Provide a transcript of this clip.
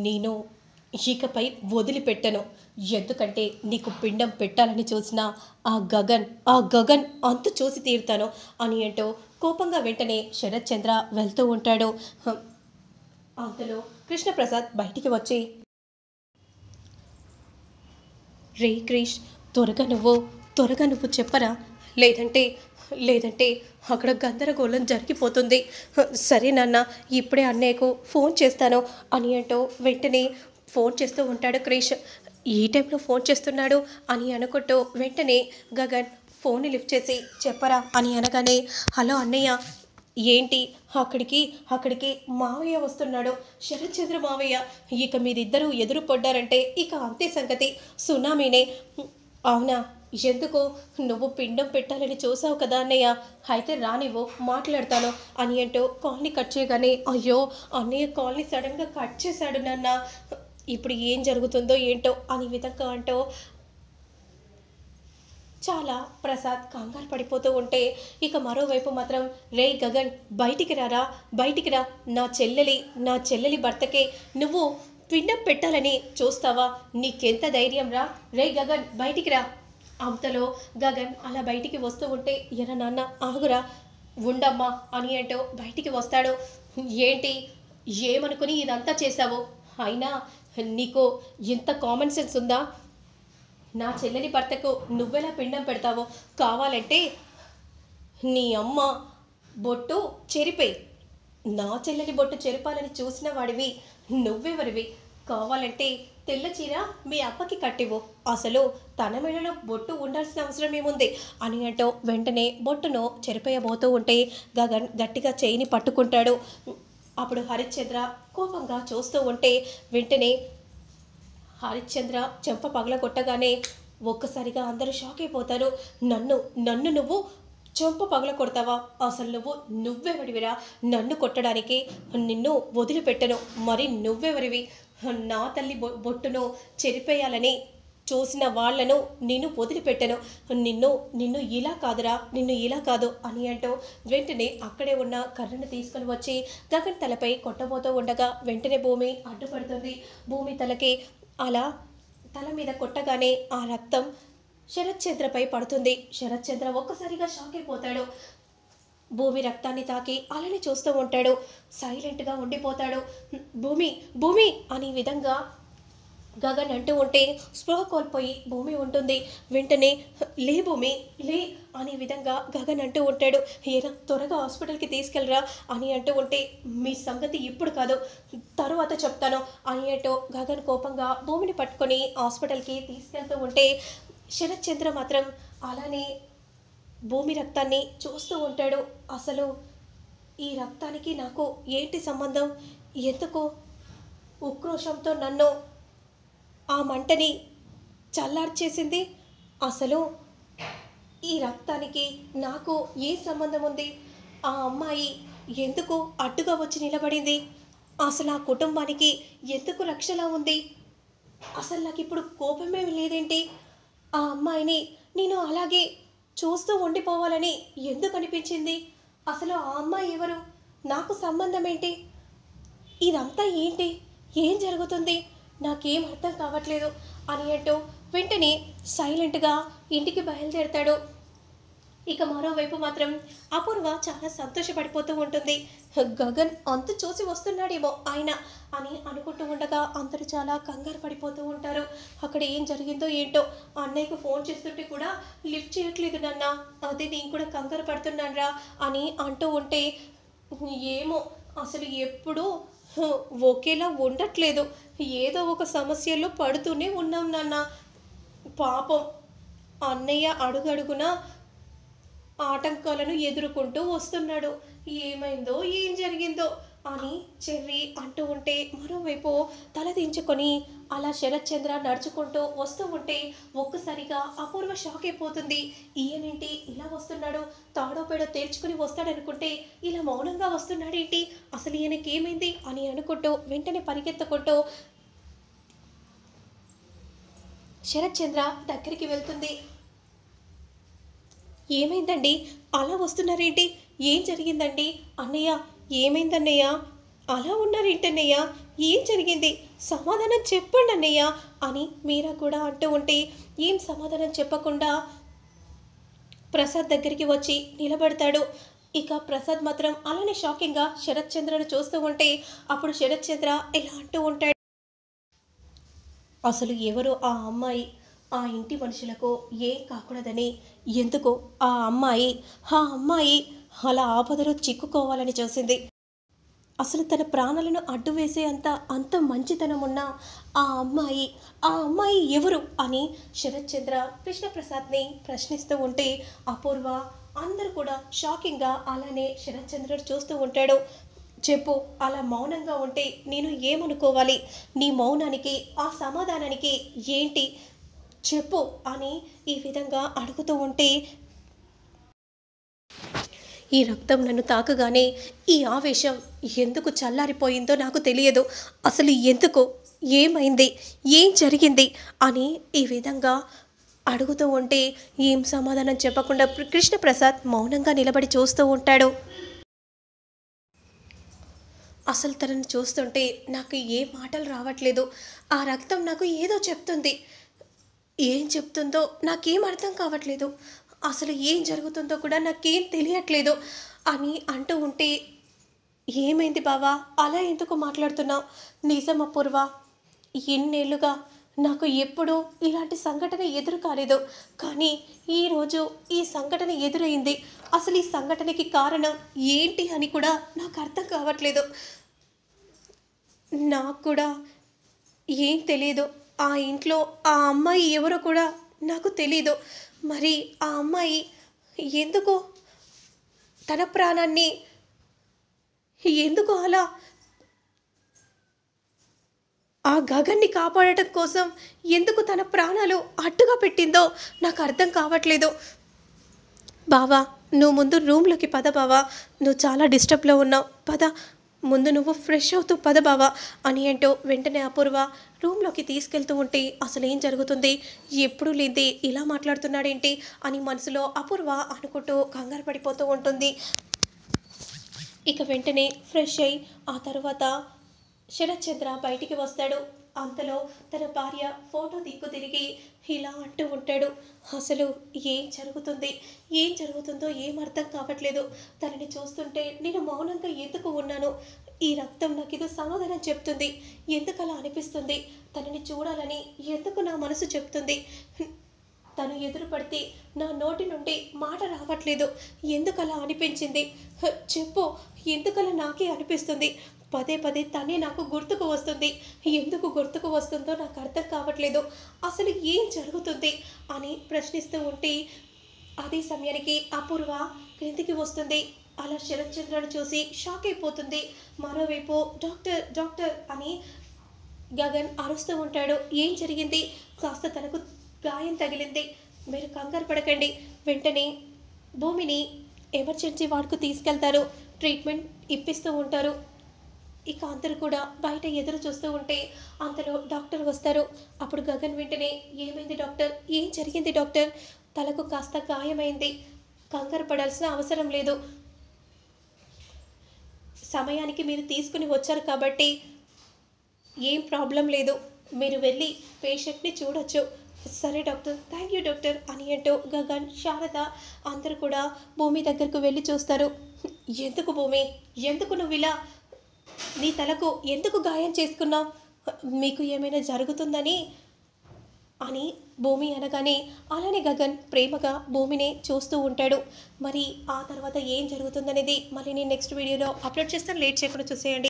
నేను ఇకపై వదిలిపెట్టను. ఎందుకంటే నీకు పిండం పెట్టాలని చూసిన ఆ గగన్ అంతు చూసి తీరుతాను అని అంటూ కోపంగా వెంటనే శరత్ చంద్ర వెళ్తూ ఉంటాడు. అంతలో కృష్ణప్రసాద్ బయటికి వచ్చి, రే క్రిష్, త్వరగా నువ్వు చెప్పరా, లేదంటే లేదంటే అక్కడ గందరగోళం జరిగిపోతుంది. సరే నాన్న, ఇప్పుడే అన్నయ్యకు ఫోన్ చేస్తాను అని అంటూ వెంటనే ఫోన్ చేస్తూ ఉంటాడు క్రిష్. ఈ టైంలో ఫోన్ చేస్తున్నాడు అని అనుకుంటూ వెంటనే గగన్ ఫోన్ని లిఫ్ట్ చేసి, చెప్పరా అని అనగానే, హలో అన్నయ్య, ఏంటి, అక్కడికి మావయ్య వస్తున్నాడు, శరత్ చంద్ర మావయ్య. ఇక మీరిద్దరూ ఎదురు పడ్డారంటే ఇక అంతే సంగతి, సునామీనే. అవునా, ఎందుకు, నువ్వు పిండం పెట్టాలని చూసావు కదా అన్నయ్య, అయితే రానివ్వు మాట్లాడతాను అని అంటూ కాల్ని కట్ చేయగానే, అయ్యో అన్నయ్య కాల్ని సడన్గా కట్ చేశాడు నాన్న, ఇప్పుడు ఏం జరుగుతుందో ఏంటో అని విధంగా అంటూ చాలా ప్రసాద్ కంగారు పడిపోతూ ఉంటే, ఇక మరోవైపు మాత్రం, రే గగన్, బయటికి రా, నా చెల్లెలి భర్తకే నువ్వు పిండం పెట్టాలని చూస్తావా, నీకెంత ధైర్యం రా, రే గగన్ బయటికి రా. అంతలో గగన్ అలా బయటికి వస్తూ ఉంటే, ఎరా నాన్న ఆగురా, ఉండమ్మా అని అంటూ బయటికి వస్తాడు. ఏంటి, ఏమనుకుని ఇదంతా చేశావు, అయినా నీకు ఇంత కామన్ సెన్స్ ఉందా, నా చెల్లెలి భర్తకు నువ్వెలా పిండం పెడతావో, కావాలంటే నీ అమ్మ బొట్టు చెరిపేయి, నా చెల్లెలి బొట్టు చెరపాలని చూసిన వాడివి నువ్వెవరివి, కావాలంటే తెల్ల చీర మీ అప్పకి కట్టివు, అసలు తన మెడలో బొట్టు ఉండాల్సిన అవసరం ఏముంది అని అంటూ వెంటనే బొట్టును చెరిపేయబోతూ ఉంటే గగన్ గట్టిగా చేయిని పట్టుకుంటాడు. అప్పుడు హరిశ్చంద్ర కోపంగా చూస్తూ ఉంటే వెంటనే హరిశ్చంద్ర చెంప పగలగొట్టగానే ఒక్కసారిగా అందరూ షాక్ అయిపోతారు. నన్ను నన్ను నువ్వు చెంప పగల కొడతావా, అసలు నువ్వెవడివిరా నన్ను కొట్టడానికి, నిన్ను వదిలిపెట్టను, మరి నువ్వెవరివి, నా తల్లి బొట్టును చెరిపేయాలని చూసిన వాళ్లను నేను వదిలిపెట్టను, నిన్ను నిన్ను ఇలా కాదురా, నిన్ను ఇలా కాదు అని అంటూ వెంటనే అక్కడే ఉన్న కర్రను తీసుకొని వచ్చి గగన్ తలపై కొట్టబోతూ ఉండగా వెంటనే భూమి అడ్డుపడుతుంది. భూమి తలకి అలా తల మీద కొట్టగానే ఆ రక్తం శరత్ చంద్రపై పడుతుంది. శరత్ చంద్ర ఒక్కసారిగా షాక్ అయిపోతాడు. భూమి రక్తాన్ని తాకి అలానే చూస్తూ ఉంటాడు, సైలెంట్గా ఉండిపోతాడు. భూమి భూమి అనే విధంగా గగన్ అంటూ ఉంటే స్పృహ కోల్పోయి భూమి ఉంటుంది. వెంటనే లే భూమి లే అనే విధంగా గగన్ అంటూ ఉంటాడు. ఏరా త్వరగా హాస్పిటల్కి తీసుకెళ్ళరా అని అంటూ ఉంటే, మీ సంగతి ఇప్పుడు కాదు తరువాత చెప్తాను అని అంటూ గగన్ కోపంగా భూమిని పట్టుకొని హాస్పిటల్కి తీసుకెళ్తూ ఉంటే శరత్ చంద్ర మాత్రం అలానే భూమి రక్తాన్ని చూస్తూ ఉంటాడు. అసలు ఈ రక్తానికి నాకు ఏంటి సంబంధం, ఎందుకు ఉక్రోషంతో నన్ను ఆ మంటని చల్లార్చేసింది, అసలు ఈ రక్తానికి నాకు ఏ సంబంధం ఉంది, ఆ అమ్మాయి ఎందుకు అడ్డుగా వచ్చి నిలబడింది, అసలు ఆ కుటుంబానికి ఎందుకు రక్షలా ఉంది, అసలు నాకు ఇప్పుడు కోపమేమి లేదేంటి, ఆ అమ్మాయిని నేను అలాగే చూస్తూ ఉండిపోవాలని ఎందుకు అనిపించింది, అసలు ఆ అమ్మాయి ఎవరు, నాకు సంబంధం ఏంటి, ఇదంతా ఏంటి, ఏం జరుగుతుంది, నాకేం అర్థం కావట్లేదు అని అంటూ వెంటనే సైలెంట్గా ఇంటికి బయలుదేరతాడు. ఇక మరోవైపు మాత్రం అపూర్వ చాలా సంతోషపడిపోతూ ఉంటుంది. గగన్ అంత చూసి వస్తున్నాడేమో ఆయన అని అనుకుంటూ ఉండగా అందరూ చాలా కంగారు పడిపోతూ ఉంటారు. అక్కడ ఏం జరిగిందో ఏంటో, అన్నయ్యకు ఫోన్ చేస్తుంటే కూడా లిఫ్ట్ చేయట్లేదు నాన్న, అదే నేను కూడా కంగారు పడుతున్నానరా అని అంటూ ఉంటే, ఏమో అసలు ఎప్పుడూ ఒకేలా ఉండట్లేదు, ఏదో ఒక సమస్యలో పడుతూనే ఉన్నాం నాన్న, పాపం అన్నయ్య అడుగడుగునా ఆటంకాలను ఎదుర్కొంటూ వస్తున్నాడు, ఏమైందో ఏం జరిగిందో అని చెర్రి అంటూ ఉంటే మరోవైపు తలదించుకొని అలా శరత్ చంద్ర నడుచుకుంటూ వస్తూ ఉంటే ఒక్కసారిగా అపూర్వ షాక్ అయిపోతుంది. ఈయనేంటి ఇలా వస్తున్నాడు, తాడో పేడో తేల్చుకుని వస్తాడనుకుంటే ఇలా మౌనంగా వస్తున్నాడేంటి, అసలు ఈయనకి ఏమైంది అని అనుకుంటూ వెంటనే పరిగెత్తుకుంటూ శరత్ చంద్ర దగ్గరికి వెళ్తుంది. ఏమైందండి, అలా వస్తున్నారేంటి, ఏం జరిగిందండి అన్నయ్య, ఏమైందన్నయ్య, అలా ఉన్నారేంటన్నయ్య, ఏం జరిగింది సమాధానం చెప్పండి అన్నయ్య అని మీరా కూడా అంటూ ఉంటే ఏం సమాధానం చెప్పకుండా ప్రసాద్ దగ్గరికి వచ్చి నిలబడతాడు. ఇక ప్రసాద్ మాత్రం అలానే షాకింగ్గా శరత్ చంద్రను చూస్తూ ఉంటే అప్పుడు శరత్ చంద్ర ఇలా అంటూ ఉంటాడు, అసలు ఎవరు ఆ అమ్మాయి? ఆ ఇంటి మనుషులకు ఏం కాకూడదని ఎందుకు ఆ అమ్మాయి అలా ఆపదలో చిక్కుకోవాలని చూసింది? అసలు తన ప్రాణాలను అడ్డు వేసే అంత మంచితనం ఉన్న ఆ అమ్మాయి ఎవరు అని శరత్ చంద్ర కృష్ణప్రసాద్ని ప్రశ్నిస్తూ ఉంటే అపూర్వ అందరూ కూడా షాకింగ్గా అలానే శరత్ చంద్ర చూస్తూ ఉంటాడు. చెప్పు, అలా మౌనంగా ఉంటే నేను ఏమనుకోవాలి? నీ మౌనానికి ఆ సమాధానానికి ఏంటి చెప్పు అని ఈ విధంగా అడుగుతూ ఉంటే ఈ రక్తం నన్ను తాకగానే ఈ ఆవేశం ఎందుకు చల్లారిపోయిందో నాకు తెలియదు. అసలు ఎందుకు, ఏమైంది, ఏం జరిగింది అని ఈ విధంగా అడుగుతూ ఉంటే ఏం సమాధానం చెప్పకుండా కృష్ణప్రసాద్ మౌనంగా నిలబడి చూస్తూ ఉంటాడు. అసలు తనని చూస్తుంటే నాకు ఏ మాటలు రావట్లేదు. ఆ రక్తం నాకు ఏదో చెప్తుంది. ఏం చెప్తుందో నాకేం అర్థం కావట్లేదు. అసలు ఏం జరుగుతుందో కూడా నాకేం తెలియట్లేదు అని అంటూ ఉంటే ఏమైంది బావా, అలా ఎందుకు మాట్లాడుతున్నావు? నిజం అపూర్వ, ఎన్నేళ్ళుగా నాకు ఎప్పుడూ ఇలాంటి సంఘటన ఎదురు కాలేదు. కానీ ఈరోజు ఈ సంఘటన ఎదురైంది. అసలు ఈ సంఘటనకి కారణం ఏంటి అని కూడా నాకు అర్థం కావట్లేదు. నాకు కూడా ఏం తెలియదు. ఆ ఇంట్లో ఆ అమ్మాయి ఎవరో కూడా నాకు తెలీదు. మరి ఆ అమ్మాయి ఎందుకు తన ప్రాణాన్ని ఎందుకు అలా ఆ గగన్ని కాపాడటం కోసం ఎందుకు తన ప్రాణాలు అడ్డుగా పెట్టిందో నాకు అర్థం కావట్లేదు. బావా, నువ్వు ముందు రూమ్లోకి పద బావా, నువ్వు చాలా డిస్టర్బ్లో ఉన్నావు, పద ముందు నువ్వు ఫ్రెష్ అవుతూ పద బావా అని అంటూ వెంటనే అపూర్వ రూమ్లోకి తీసుకెళ్తూ ఉంటే అసలు ఏం జరుగుతుంది, ఎప్పుడు లేదే ఇలా మాట్లాడుతున్నాడేంటి అని మనసులో అపూర్వ అనుకుంటూ కంగారు పడిపోతూ ఉంటుంది. ఇక వెంటనే ఫ్రెష్ అయి ఆ తర్వాత శరత్ చంద్ర బయటికి వస్తాడు. అంతలో తన భార్య ఫోటో దిక్కు తిరిగి ఇలా అంటూ ఉంటాడు, అసలు ఏం జరుగుతుందో ఏం అర్థం కావట్లేదు. తనని చూస్తుంటే నేను మౌనంగా ఎందుకు ఉన్నాను? ఈ రక్తం నాకు ఇది సమాధానం చెప్తుంది. ఎందుకు అలా అనిపిస్తుంది? తనని చూడాలని ఎందుకు నా మనసు చెప్తుంది? తను ఎదురు పడితే నా నోటి నుండి మాట రావట్లేదు. ఎందుకు అలా అనిపించింది చెప్పు, ఎందుకలా నాకే అనిపిస్తుంది? పదే పదే తనే నాకు గుర్తుకు వస్తుంది. ఎందుకు గుర్తుకు వస్తుందో నాకు అర్థం కావట్లేదు. అసలు ఏం జరుగుతుంది అని ప్రశ్నిస్తూ ఉంటే అదే సమయానికి అపూర్వ క్రిందికి వస్తుంది. అలా శరత్ చంద్రను చూసి షాక్ అయిపోతుంది. మరోవైపు డాక్టర్ డాక్టర్ అని గగన్ అరుస్తూ ఉంటాడు. ఏం జరిగింది? కాస్త తనకు గాయం తగిలింది, మీరు కంగారు పడకండి, వెంటనే భూమిని ఎమర్జెన్సీ వార్డుకు తీసుకెళ్తారు, ట్రీట్మెంట్ ఇప్పిస్తూ ఉంటారు. ఇక అందరూ కూడా బయట ఎదురు చూస్తూ ఉంటే అంతలో డాక్టర్ వస్తారు. అప్పుడు గగన్ వెంటనే ఏమైంది డాక్టర్, ఏం జరిగింది డాక్టర్? తలకు కాస్త గాయమైంది, కంగారు పడాల్సిన అవసరం లేదు, సమయానికి మీరు తీసుకుని వచ్చారు కాబట్టి ఏం ప్రాబ్లం లేదు, మీరు వెళ్ళి పేషెంట్ని చూడొచ్చు. సరే డాక్టర్, థ్యాంక్ యూ డాక్టర్ అని అంటూ గగన్, శారద అందరూ కూడా భూమి దగ్గరకు వెళ్ళి చూస్తారు. ఎందుకు భూమి, ఎందుకు నువ్వు ఇలా నీ తలకు ఎందుకు గాయం చేసుకున్నావు? మీకు ఏమైనా జరుగుతుందని అని భూమి అనగానే అలానే గగన్ ప్రేమగా భూమిని చూస్తూ ఉంటాడు. మరి ఆ తర్వాత ఏం జరుగుతుందనేది మళ్ళీ నేను నెక్స్ట్ వీడియోలో అప్లోడ్ చేస్తాను, లేట్ చేయకుండా చూసేయండి.